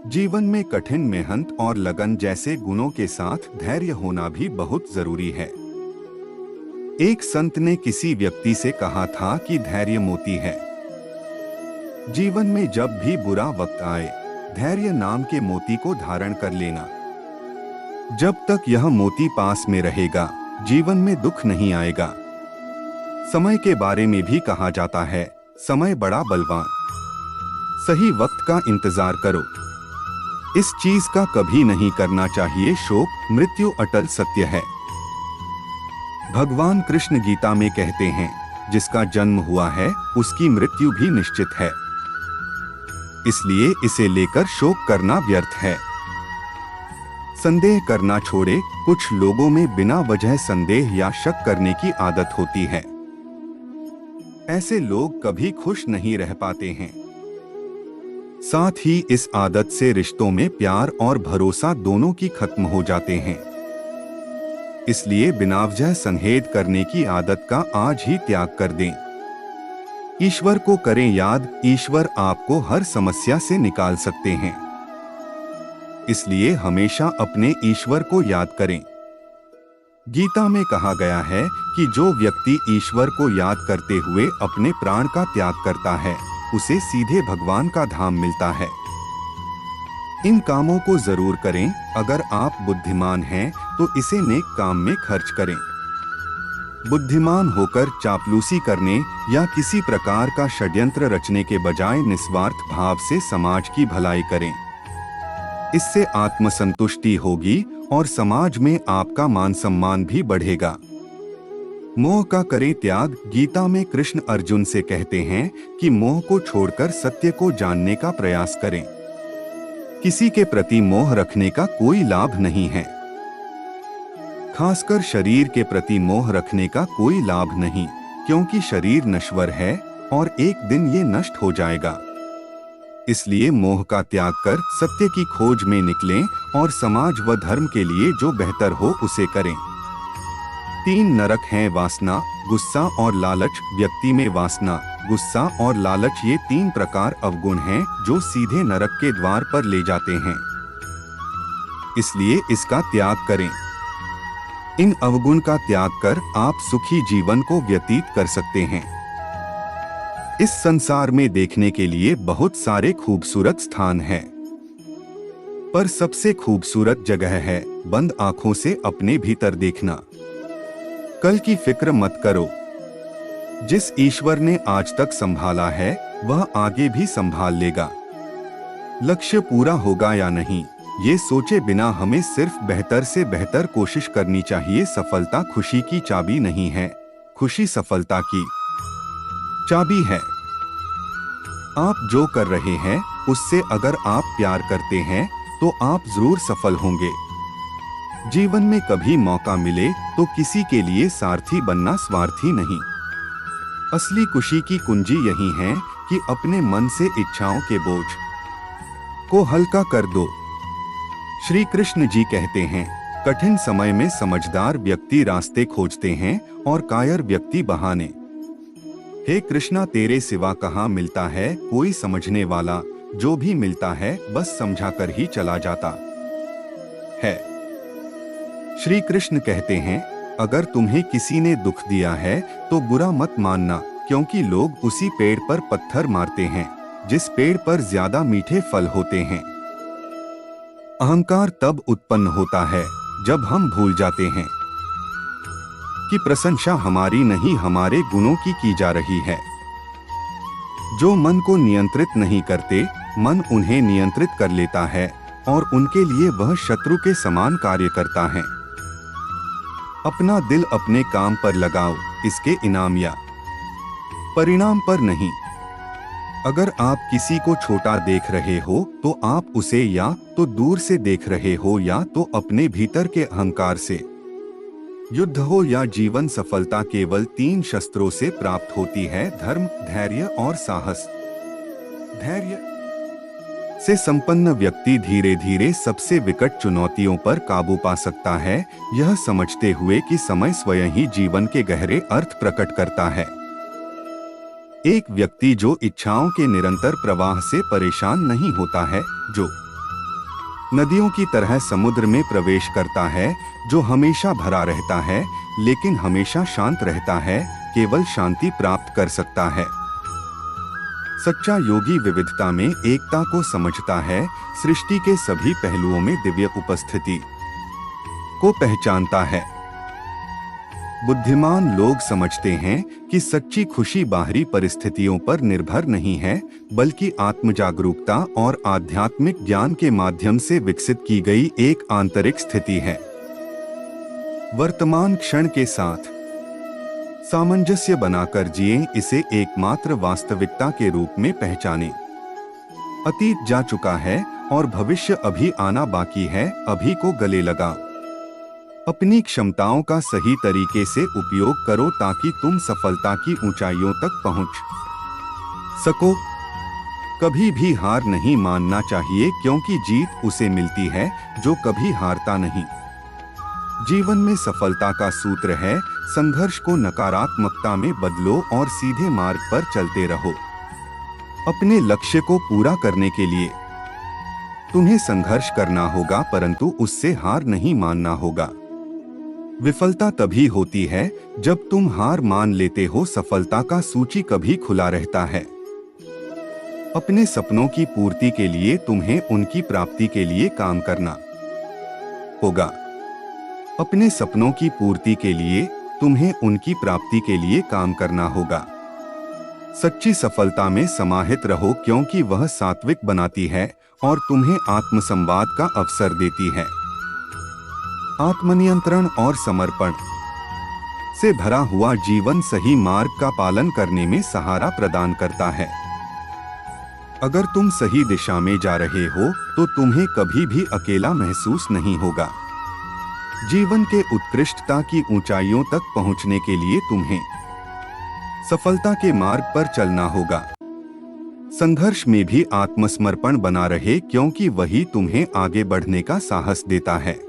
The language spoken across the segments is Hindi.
जीवन में कठिन मेहनत और लगन जैसे गुणों के साथ धैर्य होना भी बहुत जरूरी है। एक संत ने किसी व्यक्ति से कहा था कि धैर्य मोती है। जीवन में जब भी बुरा वक्त आए, धैर्य नाम के मोती को धारण कर लेना। जब तक यह मोती पास में रहेगा, जीवन में दुख नहीं आएगा। समय के बारे में भी कहा जाता है, समय बड़ा बलवान। सही वक्त का इंतजार करो। इस चीज का कभी नहीं करना चाहिए शोक, मृत्यु अटल सत्य है। भगवान कृष्ण गीता में कहते हैं, जिसका जन्म हुआ है उसकी मृत्यु भी निश्चित है, इसलिए इसे लेकर शोक करना व्यर्थ है। संदेह करना छोड़े। कुछ लोगों में बिना वजह संदेह या शक करने की आदत होती है। ऐसे लोग कभी खुश नहीं रह पाते हैं। साथ ही इस आदत से रिश्तों में प्यार और भरोसा दोनों की खत्म हो जाते हैं। इसलिए बिना वजह संदेह करने की आदत का आज ही त्याग कर दें। ईश्वर को करें याद, ईश्वर आपको हर समस्या से निकाल सकते हैं। इसलिए हमेशा अपने ईश्वर को याद करें। गीता में कहा गया है कि जो व्यक्ति ईश्वर को याद करते हुए अपने प्राण का त्याग करता है, उसे सीधे भगवान का धाम मिलता है। इन कामों को जरूर करें। अगर आप बुद्धिमान हैं तो इसे नेक काम में खर्च करें। बुद्धिमान होकर चापलूसी करने या किसी प्रकार का षड्यंत्र रचने के बजाय निस्वार्थ भाव से समाज की भलाई करें। इससे आत्मसंतुष्टि होगी और समाज में आपका मान सम्मान भी बढ़ेगा। मोह का करें त्याग। गीता में कृष्ण अर्जुन से कहते हैं कि मोह को छोड़कर सत्य को जानने का प्रयास करें। किसी के प्रति मोह रखने का कोई लाभ नहीं है। खासकर शरीर के प्रति मोह रखने का कोई लाभ नहीं, क्योंकि शरीर नश्वर है और एक दिन ये नष्ट हो जाएगा। इसलिए मोह का त्याग कर सत्य की खोज में निकलें और समाज व धर्म के लिए जो बेहतर हो उसे करें। 3 नरक हैं, वासना, गुस्सा और लालच। व्यक्ति में वासना, गुस्सा और लालच ये 3 प्रकार अवगुण हैं जो सीधे नरक के द्वार पर ले जाते हैं। इसलिए इसका त्याग करें। इन अवगुण का त्याग कर आप सुखी जीवन को व्यतीत कर सकते हैं। इस संसार में देखने के लिए बहुत सारे खूबसूरत स्थान हैं, पर सबसे खूबसूरत जगह है बंद आंखों से अपने भीतर देखना। कल की फिक्र मत करो। जिस ईश्वर ने आज तक संभाला है वह आगे भी संभाल लेगा। लक्ष्य पूरा होगा या नहीं, ये सोचे बिना हमें सिर्फ बेहतर से बेहतर कोशिश करनी चाहिए। सफलता खुशी की चाबी नहीं है, खुशी सफलता की चाबी है। आप जो कर रहे हैं उससे अगर आप प्यार करते हैं तो आप जरूर सफल होंगे। जीवन में कभी मौका मिले तो किसी के लिए सारथी बनना स्वार्थी नहीं। असली खुशी की कुंजी यही है कि अपने मन से इच्छाओं के बोझ को हल्का कर दो। श्री कृष्ण जी कहते हैं, कठिन समय में समझदार व्यक्ति रास्ते खोजते हैं और कायर व्यक्ति बहाने। हे कृष्णा, तेरे सिवा कहाँ मिलता है कोई समझने वाला। जो भी मिलता है बस समझा कर ही चला जाता है। श्री कृष्ण कहते हैं, अगर तुम्हें किसी ने दुख दिया है तो बुरा मत मानना, क्योंकि लोग उसी पेड़ पर पत्थर मारते हैं जिस पेड़ पर ज्यादा मीठे फल होते हैं। अहंकार तब उत्पन्न होता है जब हम भूल जाते हैं कि प्रशंसा हमारी नहीं हमारे गुणों की जा रही है। जो मन को नियंत्रित नहीं करते, मन उन्हें नियंत्रित कर लेता है और उनके लिए वह शत्रु के समान कार्य करता है। अपना दिल अपने काम पर लगाओ, इसके इनाम या परिणाम पर नहीं। अगर आप किसी को छोटा देख रहे हो तो आप उसे या तो दूर से देख रहे हो या तो अपने भीतर के अहंकार से। युद्ध हो या जीवन, सफलता केवल 3 शस्त्रों से प्राप्त होती है, धर्म, धैर्य और साहस। धैर्य से संपन्न व्यक्ति धीरे धीरे सबसे विकट चुनौतियों पर काबू पा सकता है, यह समझते हुए कि समय स्वयं ही जीवन के गहरे अर्थ प्रकट करता है। एक व्यक्ति जो इच्छाओं के निरंतर प्रवाह से परेशान नहीं होता है, जो नदियों की तरह समुद्र में प्रवेश करता है, जो हमेशा भरा रहता है लेकिन हमेशा शांत रहता है, केवल शांति प्राप्त कर सकता है। सच्चा योगी विविधता में एकता को समझता है, सृष्टि के सभी पहलुओं में दिव्य उपस्थिति को पहचानता है। बुद्धिमान लोग समझते हैं कि सच्ची खुशी बाहरी परिस्थितियों पर निर्भर नहीं है, बल्कि आत्मजागरूकता और आध्यात्मिक ज्ञान के माध्यम से विकसित की गई एक आंतरिक स्थिति है। वर्तमान क्षण के साथ सामंजस्य बनाकर जिए, इसे एकमात्र वास्तविकता के रूप में पहचानें। अतीत जा चुका है और भविष्य अभी आना बाकी है, अभी को गले लगा। अपनी क्षमताओं का सही तरीके से उपयोग करो ताकि तुम सफलता की ऊंचाइयों तक पहुंच सको। कभी भी हार नहीं मानना चाहिए, क्योंकि जीत उसे मिलती है जो कभी हारता नहीं। जीवन में सफलता का सूत्र है, संघर्ष को नकारात्मकता में बदलो और सीधे मार्ग पर चलते रहो। अपने लक्ष्य को पूरा करने के लिए तुम्हें संघर्ष करना होगा, परंतु उससे हार नहीं मानना होगा। विफलता तभी होती है जब तुम हार मान लेते हो। सफलता का सूची कभी खुला रहता है। अपने सपनों की पूर्ति के लिए तुम्हें उनकी प्राप्ति के लिए काम करना होगा। अपने सपनों की पूर्ति के लिए तुम्हें उनकी प्राप्ति के लिए काम करना होगा। सच्ची सफलता में समाहित रहो, क्योंकि वह सात्विक बनाती है और तुम्हें आत्मसंवाद का अवसर देती है। आत्मनियंत्रण और समर्पण से भरा हुआ जीवन सही मार्ग का पालन करने में सहारा प्रदान करता है। अगर तुम सही दिशा में जा रहे हो तो तुम्हें कभी भी अकेला महसूस नहीं होगा। जीवन के उत्कृष्टता की ऊंचाइयों तक पहुंचने के लिए तुम्हें सफलता के मार्ग पर चलना होगा। संघर्ष में भी आत्मसमर्पण बना रहे, क्योंकि वही तुम्हें आगे बढ़ने का साहस देता है।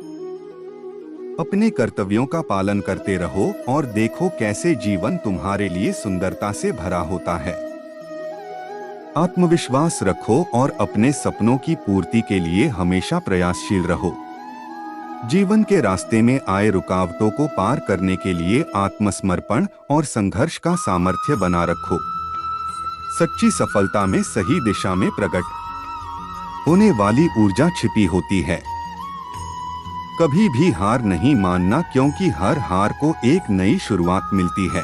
अपने कर्तव्यों का पालन करते रहो और देखो कैसे जीवन तुम्हारे लिए सुंदरता से भरा होता है। आत्मविश्वास रखो और अपने सपनों की पूर्ति के लिए हमेशा प्रयासशील रहो। जीवन के रास्ते में आए रुकावटों को पार करने के लिए आत्मसमर्पण और संघर्ष का सामर्थ्य बना रखो। सच्ची सफलता में सही दिशा में प्रकट होने वाली ऊर्जा छिपी होती है। कभी भी हार नहीं मानना, क्योंकि हर हार को एक नई शुरुआत मिलती है।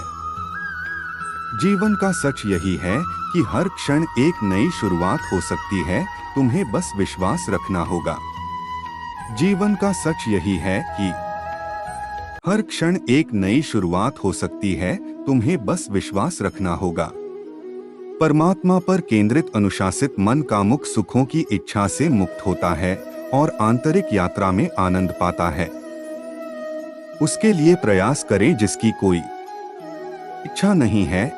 जीवन का सच यही है कि हर क्षण एक नई शुरुआत हो सकती है, तुम्हें बस विश्वास रखना होगा। जीवन का सच यही है कि हर क्षण एक नई शुरुआत हो सकती है, तुम्हें बस विश्वास रखना होगा। परमात्मा पर केंद्रित अनुशासित मन कामुक सुखों की इच्छा से मुक्त होता है और आंतरिक यात्रा में आनंद पाता है। उसके लिए प्रयास करें जिसकी कोई इच्छा नहीं है।